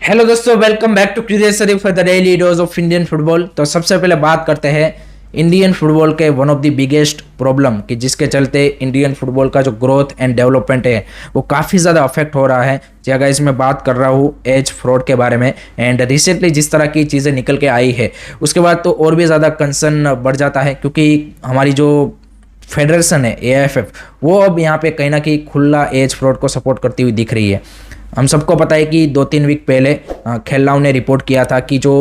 Hello दोस्तों, welcome back to curious Sharif for the daily dose of Indian football. तो सबसे पहले बात करते हैं इंडियन फुटबॉल के one of the biggest problem कि जिसके चलते इंडियन फुटबॉल का जो ग्रोथ एंड डेवलपमेंट है वो काफ़ी ज़्यादा अफेक्ट हो रहा है। जगह इसमें बात कर रहा हूँ एज फ्रॉड के बारे में। एंड रिसेंटली जिस तरह की चीज़ें निकल के आई है उसके बाद तो और भी ज़्यादा कंसर्न बढ़ जाता है, क्योंकि हमारी जो फेडरेशन है AIFF वो अब यहाँ पे कहीं ना कहीं खुला एज फ्रॉड को सपोर्ट करती हुई दिख रही है। हम सबको पता है कि 2-3 वीक पहले खेलनाउ ने रिपोर्ट किया था कि जो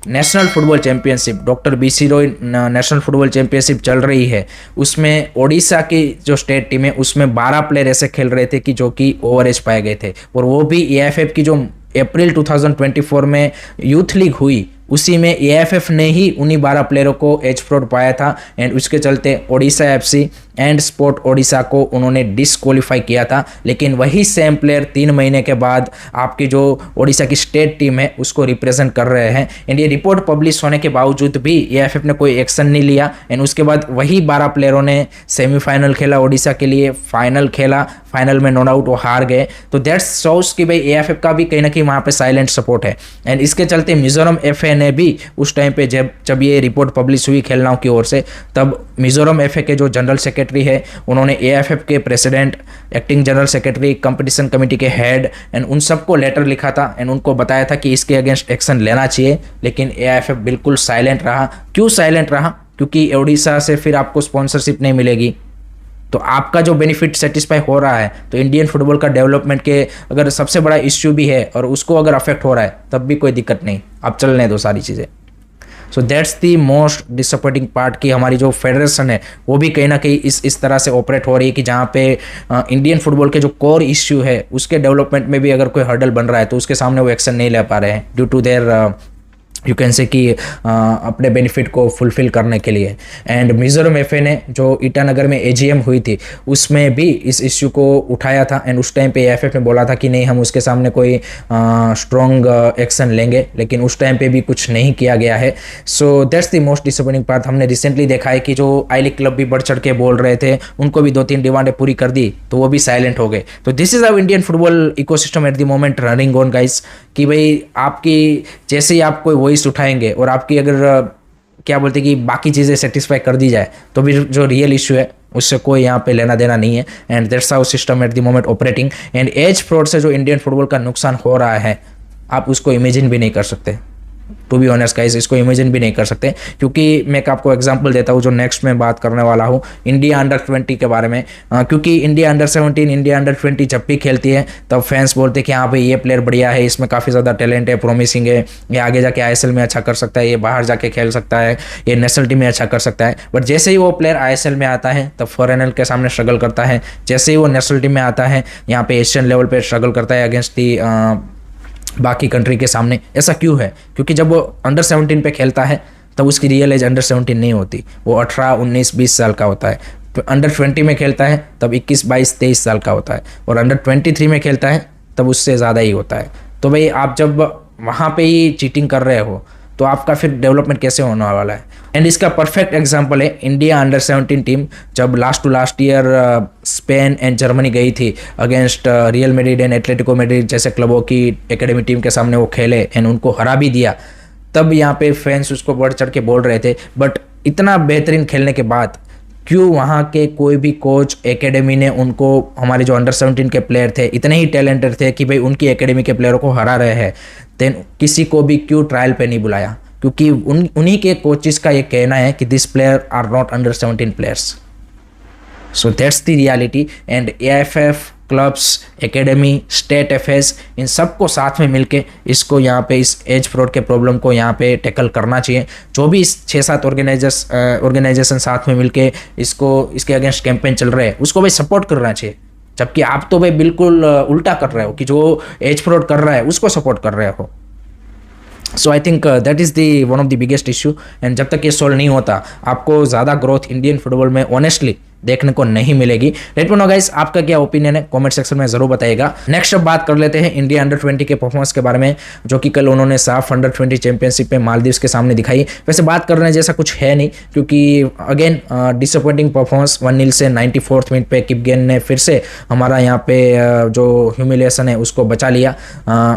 national football championship doctor BC Roy national football championship चल रही है उसमें ओडिशा की जो स्टेट टीम है उसमें 12 प्लेयर ऐसे खेल रहे थे कि जो कि ओवर एज पाए गए थे, और वो भी AIFF की जो अप्रैल 2024 में यूथ लीग हुई उसी में AIFF ने ही उन्हीं 12 प्लेयरों को एज फ्रॉड पाया था। एंड उसके चलते Odisha FC and sport Odisha को उन्होंने डिसक्वालीफाई किया था। लेकिन वही सेम प्लेयर 3 महीने के बाद आपकी जो ओडिशा की स्टेट टीम है उसको रिप्रेजेंट कर रहे हैं। एंड ये रिपोर्ट पब्लिश होने के बावजूद भी AIFF ने कोई एक्शन नहीं लिया। एंड उसके बाद वही 12 प्लेयरों ने सेमीफाइनल खेला ओडिशा के लिए, फाइनल खेला, फाइनल में नॉट आउट वो हार गए। तो दैट्स शोज कि भाई AIFF का भी कहीं ना कहीं वहाँ पे साइलेंट सपोर्ट है। एंड इसके चलते मिजोरम FA ने भी उस टाइम पे जब ये रिपोर्ट पब्लिश हुई खेलनाउ की ओर से, तब मिजोरम FA के जो जनरल सेक्रेटरी है उन्होंने AIFF के president, acting general secretary, competition committee के हेड एंड उन सबको लेटर लिखा था एंड उनको बताया था कि इसके अगेंस्ट एक्शन लेना चाहिए। लेकिन AIFF बिल्कुल साइलेंट रहा। क्यों साइलेंट रहा? क्योंकि ओडिशा से फिर आपको स्पॉन्सरशिप नहीं मिलेगी, तो आपका जो बेनिफिट सेटिस्फाई हो रहा है तो इंडियन फुटबॉल का डेवलपमेंट के अगर सबसे बड़ा इश्यू भी है और उसको अगर अफेक्ट हो रहा है तब भी कोई दिक्कत नहीं, आप चलने दो सारी चीज़ें। So that's the most disappointing part कि हमारी जो फेडरेशन है वो भी कहीं ना कहीं इस तरह से ऑपरेट हो रही है कि जहाँ पे इंडियन फुटबॉल के जो कोर इश्यू है उसके डेवलपमेंट में भी अगर कोई हर्डल बन रहा है तो उसके सामने वो एक्शन नहीं ले पा रहे हैं due to their you can say कि अपने बेनिफिट को फुलफिल करने के लिए। एंड मिजोरम FA ने जो ईटानगर में AGM हुई थी उसमें भी इस इश्यू को उठाया था। एंड उस टाइम पे AIFF ने बोला था कि नहीं, हम उसके सामने कोई स्ट्रॉन्ग एक्शन लेंगे, लेकिन उस टाइम पे भी कुछ नहीं किया गया है। सो that's the most disappointing part. हमने रिसेंटली देखा है कि जो आई लीग क्लब भी बढ़ चढ़ के बोल रहे थे, उनको भी 2-3 डिमांडें पूरी कर दी तो वो भी साइलेंट हो गए। तो this is our Indian football ecosystem at the moment running on guys, कि भाई आपकी जैसे ही आप कोई वॉइस उठाएंगे और आपकी अगर क्या बोलते हैं कि बाकी चीज़ें सेटिस्फाई कर दी जाए तो भी जो रियल इशू है उससे कोई यहाँ पे लेना देना नहीं है। And that's how system at the moment operating. And as fraud से जो इंडियन फुटबॉल का नुकसान हो रहा है आप उसको इमेजिन भी नहीं कर सकते। टू बी ऑनेस्ट गाइस, इसको इमेजिन भी नहीं कर सकते, क्योंकि मैं आपको एग्जांपल देता हूँ जो नेक्स्ट में बात करने वाला हूँ इंडिया अंडर-20 के बारे में। क्योंकि इंडिया अंडर-17, इंडिया अंडर-20 जब भी खेलती है तब फैंस बोलते हैं कि हाँ भाई ये प्लेयर बढ़िया है, इसमें काफ़ी ज़्यादा टैलेंट है, प्रॉमिसिंग है, ये आगे जाके ISL में अच्छा कर सकता है, ये बाहर जाके खेल सकता है, ये नेशनल टीम में अच्छा कर सकता है। बट जैसे ही वो प्लेयर ISL में आता है तब फॉरेनर के सामने स्ट्रगल करता है। जैसे ही वो नेशनल टीम में आता है यहाँ पे एशियन लेवल पे स्ट्रगल करता है अगेंस्ट दी बाकी कंट्री के सामने। ऐसा क्यों है? क्योंकि जब वो अंडर-17 पे खेलता है तब उसकी रियल एज अंडर-17 नहीं होती, वो 18, 19, 20 साल का होता है। तो अंडर-20 में खेलता है तब 21, 22, 23 साल का होता है, और अंडर-23 में खेलता है तब उससे ज़्यादा ही होता है। तो भाई आप जब वहाँ पे ही चीटिंग कर रहे हो तो आपका फिर डेवलपमेंट कैसे होने वाला है? एंड इसका परफेक्ट एग्जांपल है इंडिया अंडर-17 टीम जब last to last year Spain and Germany गई थी against Real Madrid and Atletico Madrid जैसे क्लबों की एकेडमी टीम के सामने वो खेले एंड उनको हरा भी दिया। तब यहाँ पे फैंस उसको बढ़ चढ़ के बोल रहे थे, बट इतना बेहतरीन खेलने के बाद क्यों वहाँ के कोई भी कोच एकेडमी ने उनको, हमारे जो अंडर-17 के प्लेयर थे इतने ही टैलेंटेड थे कि भाई उनकी एकेडमी के प्लेयरों को हरा रहे हैं, देन किसी को भी क्यों ट्रायल पे नहीं बुलाया? क्योंकि उन्हीं के कोचेस का ये कहना है कि दिस प्लेयर आर नॉट अंडर-17 players. So that's the reality. And AIFF, clubs, academy, state FAs इन सबको साथ में मिलके इसको यहाँ पे इस एज फ्रॉड के प्रॉब्लम को यहाँ पे टैकल करना चाहिए। जो भी इस 6-7 ऑर्गेनाइजेशन साथ में मिलके इसके अगेंस्ट कैंपेन चल रहे हैं उसको भाई सपोर्ट करना चाहिए। जबकि आप तो भाई बिल्कुल उल्टा कर रहे हो कि जो एज फ्रॉड कर रहा है उसको सपोर्ट कर रहे हो। So I think that is one of the biggest issue. And जब तक ये सॉल्व नहीं होता आपको ज़्यादा ग्रोथ इंडियन फुटबॉल में ऑनेस्टली देखने को नहीं मिलेगी। लेट मी नो गाइस, आपका क्या ओपिनियन है, कमेंट सेक्शन में जरूर बताइएगा। नेक्स्ट अब बात कर लेते हैं इंडिया अंडर 20 के परफॉर्मेंस के बारे में, जो कि कल उन्होंने साफ अंडर 20 चैंपियनशिप में मालदीव्स के सामने दिखाई। वैसे बात करने जैसा कुछ है नहीं, क्योंकि अगेन डिसअपॉइंटिंग परफॉर्मेंस 1-0 से 94th मिनट पे किपगेन ने फिर से हमारा यहाँ पे जो ह्यूमिलिएशन है उसको बचा लिया,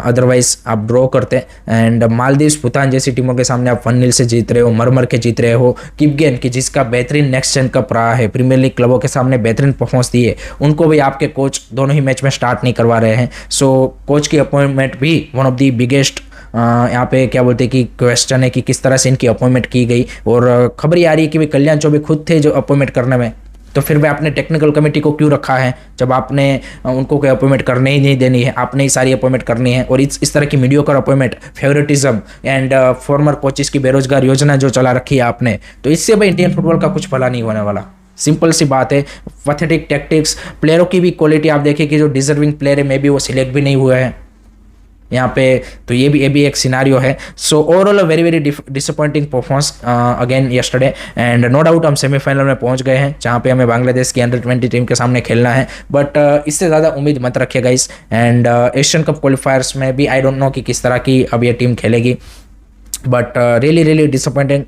अदरवाइज आप ड्रॉ करते। एंड मालदीव्स, भूटान जैसी टीमों के सामने आप 1-0 से जीत रहे हो, मर के जीत रहे हो। किपगेन की जिसका बेहतरीन नेक्स्ट जेन कप रहा है, प्रीमियर लीग क्लबों के सामने बेहतरीन परफॉर्मेंस दी है, उनको भी आपके कोच दोनों ही मैच में स्टार्ट नहीं करवा रहे हैं। सो कोच की अपॉइंटमेंट भी वन ऑफ द बिगेस्ट यहाँ पे क्या बोलते हैं कि क्वेश्चन है कि किस तरह से इनकी अपॉइंटमेंट की गई। और खबर ये आ रही है कि भाई कल्याण चौबे खुद थे जो अपॉइंटमेंट करने में, तो फिर भाई आपने टेक्निकल कमेटी को क्यों रखा है जब आपने उनको कोई अपॉइंटमेंट करने ही नहीं देनी है, आपने ही सारी अपॉइंटमेंट करनी है। और इस तरह की mediocre appointment, favouritism and farmer coaches की बेरोजगार योजना जो चला रखी है आपने, तो इससे भाई इंडियन फुटबॉल का कुछ भला नहीं होने वाला। सिंपल सी बात है, पैथेटिक टैक्टिक्स, प्लेयरों की भी क्वालिटी आप देखिए कि जो डिजर्विंग प्लेयर है मे बी वो सिलेक्ट भी नहीं हुए हैं यहाँ पे, तो ये भी एक सिनारियो है। So overall a very disappointing performance again yesterday. And no doubt हम सेमीफाइनल में पहुंच गए हैं, जहाँ पे हमें बांग्लादेश की अंडर 20 टीम के सामने खेलना है। बट इससे ज़्यादा उम्मीद मत रखिएगा इस। एंड एशियन कप क्वालिफायर्स में भी आई डोंट नो कि किस तरह की अब ये टीम खेलेगी। But really disappointed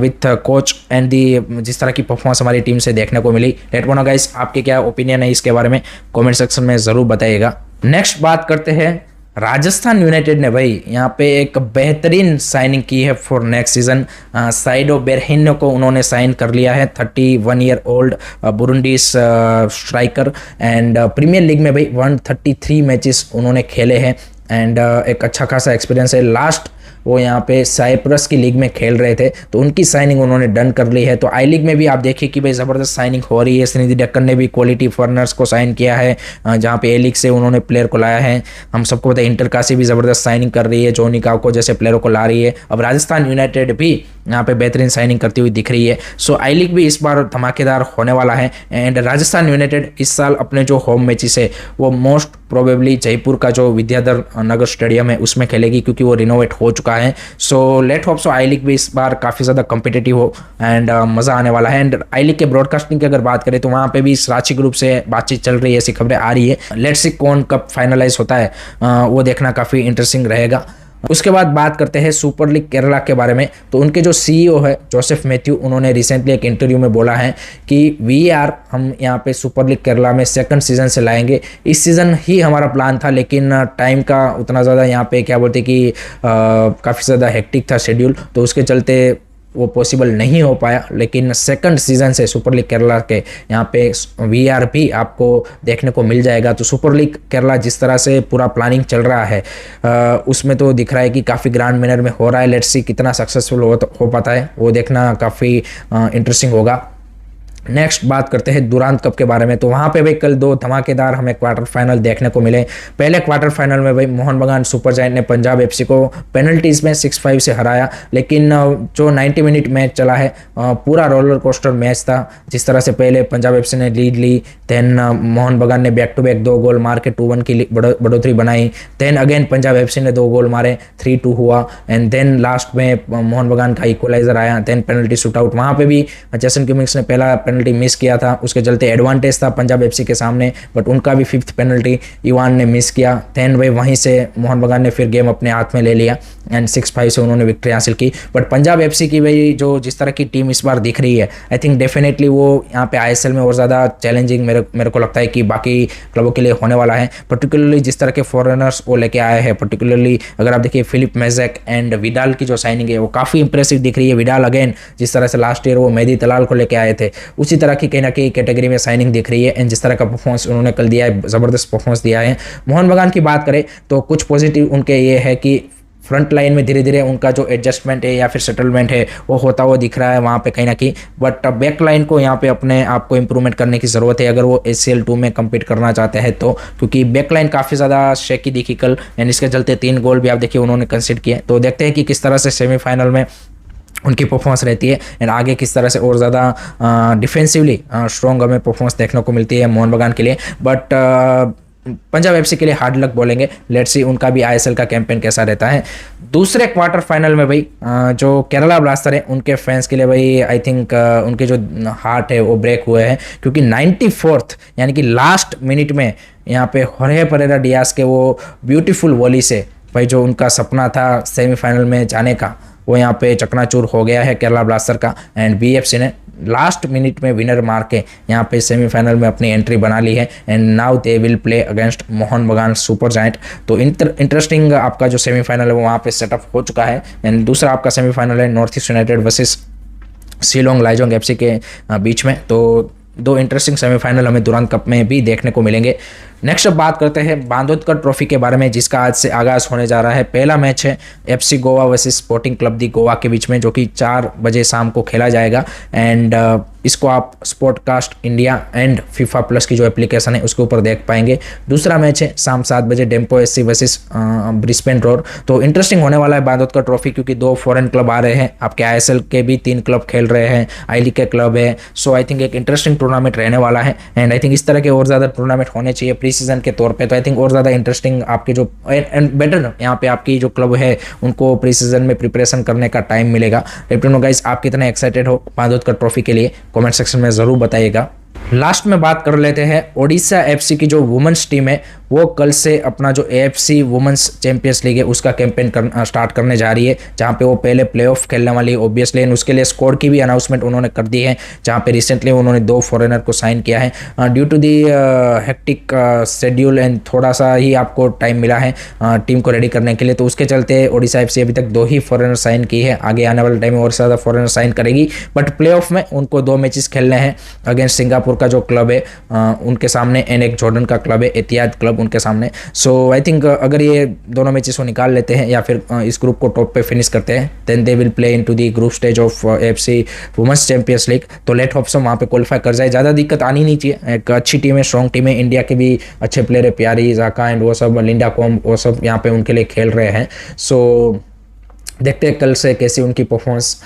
with coach and the जिस तरह की परफॉर्मेंस हमारी टीम से देखने को मिली। लेट मी नो गाइस, आपके क्या ओपिनियन है इसके बारे में, कमेंट सेक्शन में ज़रूर बताइएगा। नेक्स्ट बात करते हैं, राजस्थान यूनाइटेड ने भाई यहाँ पे एक बेहतरीन साइनिंग की है फॉर नेक्स्ट सीजन। साइडो बेरहिनो को उन्होंने साइन कर लिया है, 31 year old Burundi striker. And Premier League में भाई 133 मैचेस उन्होंने खेले हैं एंड एक अच्छा खासा एक्सपीरियंस है। लास्ट वो यहाँ पे साइप्रस की लीग में खेल रहे थे, तो उनकी साइनिंग उन्होंने डन कर ली है। तो आई लीग में भी आप देखिए कि भाई ज़बरदस्त साइनिंग हो रही है। स्निधि डक्कन ने भी क्वालिटी फॉरनर्स को साइन किया है, जहाँ पे ए लीग से उन्होंने प्लेयर को लाया है। हम सबको पता है इंटर काशी भी ज़बरदस्त साइनिंग कर रही है, जोनी काको जैसे प्लेयरों को ला रही है। अब राजस्थान यूनाइटेड भी यहाँ पे बेहतरीन साइनिंग करती हुई दिख रही है। सो आई लीग भी इस बार धमाकेदार होने वाला है। एंड राजस्थान यूनाइटेड इस साल अपने जो होम मैचेस है वो मोस्ट प्रोबेबली जयपुर का जो विद्याधर नगर स्टेडियम है उसमें खेलेगी, क्योंकि वो रिनोवेट हो चुका है। सो लेट होप सो आई लीग भी इस बार काफ़ी ज़्यादा कम्पिटेटिव हो एंड मज़ा आने वाला है। एंड आई लीग के ब्रॉडकास्टिंग की अगर बात करें तो वहाँ पे भी रांची ग्रुप से बातचीत चल रही है, ऐसी खबरें आ रही है। लेट्स सी कौन कब फाइनलाइज होता है, वो देखना काफ़ी इंटरेस्टिंग रहेगा। उसके बाद बात करते हैं सुपर लीग केरला के बारे में। तो उनके जो सीईओ है जोसेफ मैथ्यू, उन्होंने रिसेंटली एक इंटरव्यू में बोला है कि वीआर हम यहाँ पे सुपर लीग केरला में सेकंड सीजन से लाएंगे। इस सीज़न ही हमारा प्लान था, लेकिन टाइम का उतना ज़्यादा यहाँ पे क्या बोलते कि काफ़ी ज़्यादा हेक्टिक था शेड्यूल, तो उसके चलते वो पॉसिबल नहीं हो पाया। लेकिन सेकंड सीजन से सुपर लीग केरला के यहाँ पे वीआर भी आपको देखने को मिल जाएगा। तो सुपर लीग केरला जिस तरह से पूरा प्लानिंग चल रहा है उसमें तो दिख रहा है कि काफ़ी ग्रैंड मैनर में हो रहा है। लेट्स सी कितना सक्सेसफुल हो पाता है, वो देखना काफ़ी इंटरेस्टिंग होगा। नेक्स्ट बात करते हैं दुरांत कप के बारे में। तो वहाँ पे भाई कल दो धमाकेदार हमें क्वार्टर फाइनल देखने को मिले। पहले क्वार्टर फाइनल में भाई मोहन बगान सुपर जायंट ने पंजाब एफसी को पेनल्टीज में 6-5 से हराया। लेकिन जो 90 मिनट मैच चला है पूरा रोलर कोस्टर मैच था। जिस तरह से पहले पंजाब एफसी ने लीड ली, देन मोहन बगान ने बैक टू बैक 2 गोल मार के 2-1 की बढ़ोतरी बनाई। देन अगेन पंजाब एफसी ने 2 गोल मारे, 3-2 हुआ। एंड देन लास्ट में मोहन बगान का इक्वलाइजर आया, देन पेनल्टी शूट आउट। वहाँ पे भी जैसन क्यूमिंग्स ने पहला पेनल्टी मिस किया था, उसके चलते एडवांटेज था पंजाब एफसी के सामने, बट उनका भी 5th पेनल्टी इवान ने मिस किया। देन भाई वहीं से मोहन बगान ने फिर गेम अपने हाथ में ले लिया एंड 6-5 से उन्होंने विक्ट्री हासिल की। बट पंजाब एफसी की भाई जो जिस तरह की टीम इस बार दिख रही है, आई थिंक डेफिनेटली वो यहाँ पे आईएसएल में और ज़्यादा चैलेंजिंग मेरे को लगता है कि बाकी क्लबों के लिए होने वाला है। पर्टिकुलरली जिस तरह के फॉरेनर्स वो लेके आए हैं, पर्टिकुलरली अगर आप देखिए फिलिप मेजेक एंड विडाल की जो साइनिंग है वो काफ़ी इंप्रेसिव दिख रही है। विडाल अगेन जिस तरह से लास्ट ईयर वो मेहदी तलाल को लेके आए थे, उसी तरह की कहीं ना कहीं कैटेगरी में साइनिंग दिख रही है। एंड जिस तरह का परफॉर्मेंस उन्होंने कल दिया है, ज़बरदस्त परफॉर्मेंस दिया है। मोहन बगान की बात करें तो कुछ पॉजिटिव उनके ये है कि फ्रंट लाइन में धीरे धीरे उनका जो एडजस्टमेंट है या फिर सेटलमेंट है वो होता हुआ दिख रहा है वहाँ पे कहीं ना कहीं। बट बैक लाइन को यहाँ पे अपने आप को इम्प्रूवमेंट करने की ज़रूरत है अगर वो ACL 2 में कम्पीट करना चाहते हैं तो, क्योंकि बैक लाइन काफ़ी ज़्यादा शेकी दिखी कल एंड इसके चलते 3 गोल भी आप देखिए उन्होंने कंसीड किए। तो देखते हैं कि किस तरह से सेमीफाइनल में उनकी परफॉर्मेंस रहती है एंड आगे किस तरह से और ज़्यादा डिफेंसिवली स्ट्रॉन्ग हमें परफॉर्मेंस देखने को मिलती है मोहन बगान के लिए। बट पंजाब एफसी के लिए हार्ड लक बोलेंगे। लेट्स सी उनका भी आईएसएल का कैंपेन कैसा रहता है। दूसरे क्वार्टर फाइनल में भाई जो केरला ब्लास्टर है उनके फैंस के लिए भाई आई थिंक उनके जो हार्ट है वो ब्रेक हुए हैं, क्योंकि 94th यानी कि लास्ट मिनट में यहाँ पे होर्हे परेरा डियास के वो ब्यूटीफुल वॉली से भाई जो उनका सपना था सेमीफाइनल में जाने का वो यहाँ पे चकनाचूर हो गया है केरला ब्लास्टर का। एंड बीएफसी ने लास्ट मिनट में विनर मार के यहाँ पे सेमीफाइनल में अपनी एंट्री बना ली है। And now they will play against Mohan बगान सुपर जायंट। तो इंटरेस्टिंग आपका जो सेमीफाइनल है वो वहाँ पे सेटअप हो चुका है। एंड दूसरा आपका सेमीफाइनल है North East United versus Shillong Lajong FC के बीच में। तो दो इंटरेस्टिंग सेमीफाइनल हमें दुरान कप में भी देखने को मिलेंगे। नेक्स्ट अब बात करते हैं बांदोदकर ट्रॉफी के बारे में, जिसका आज से आगाज होने जा रहा है। पहला मैच है FC Goa versus Sporting Club de Goa के बीच में, जो कि 4 बजे शाम को खेला जाएगा। एंड इसको आप स्पोर्टकास्ट इंडिया एंड फीफा प्लस की जो एप्लीकेशन है उसके ऊपर देख पाएंगे। दूसरा मैच है शाम 7 बजे Dempo SC versus Brisbane roar. तो इंटरेस्टिंग होने वाला है बांदोदकर ट्रॉफी, क्योंकि 2 फॉरेन क्लब आ रहे हैं, आपके आईएसएल के भी 3 क्लब खेल रहे हैं, आई लीग के क्लब है। सो आई थिंक एक इंटरेस्टिंग टूर्नामेंट रहने वाला है। एंड आई थिंक इस तरह के और ज़्यादा टूर्नामेंट होने चाहिए प्री सीजन के तौर पे। तो आई थिंक और ज़्यादा इंटरेस्टिंग आपके जो एंड बेटर यहाँ पे आपकी जो क्लब है उनको प्री सीजन में प्रिपरेशन करने का टाइम मिलेगा। लेट मी नो गाइस, आप कितने एक्साइटेड हो बांदोदकर ट्रॉफी के लिए, कमेंट सेक्शन में ज़रूर बताइएगा। लास्ट में बात कर लेते हैं ओडिशा एफसी की जो वुमेन्स टीम है वो कल से अपना जो एएफसी वुमेन्स चैंपियंस लीग है उसका कैंपेन स्टार्ट करने जा रही है, जहां पे वो पहले प्लेऑफ खेलने वाली है ऑब्वियसली। एंड उसके लिए स्क्वाड की भी अनाउंसमेंट उन्होंने कर दी है, जहां पे रिसेंटली उन्होंने 2 फॉरेनर को साइन किया है। Due to the hectic schedule and थोड़ा सा ही आपको टाइम मिला है टीम को रेडी करने के लिए, तो उसके चलते ओडिशा एफसी अभी तक 2 ही फॉरेनर साइन की है। आगे आने वाले टाइम में और ज़्यादा फॉरेनर साइन करेगी, बट प्लेऑफ में उनको 2 मैचेस खेलने हैं अगेंस्ट सिंगापुर का जो क्लब है उनके सामने, एंड एक जॉर्डन का क्लब है एतिहाद क्लब उनके सामने। सो आई थिंक अगर ये दोनों मैचेस को निकाल लेते हैं या फिर इस ग्रुप को टॉप पे फिनिश करते हैं, then they will play into the group stage of FC women's champions league. तो लेट होप सो वहाँ पे क्वालिफाई कर जाए, ज़्यादा दिक्कत आनी नहीं चाहिए। एक अच्छी टीम है, स्ट्रॉन्ग टीम है, इंडिया के भी अच्छे प्लेयर है, प्यारी जाका एंड वो सब, लिंडा कॉम वो सब यहाँ पे उनके लिए खेल रहे हैं। सो देखते हैं कल से कैसी उनकी performance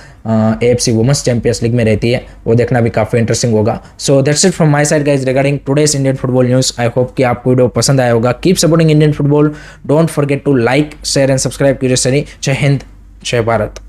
AFC women's champions league में रहती है, वो देखना भी काफ़ी इंटरेस्टिंग होगा। So that's it from my side guys regarding today's Indian football news. I hope कि आपको वीडियो पसंद आया होगा। Keep supporting Indian football, don't forget to like share and subscribe curious study. जय हिंद, जय भारत।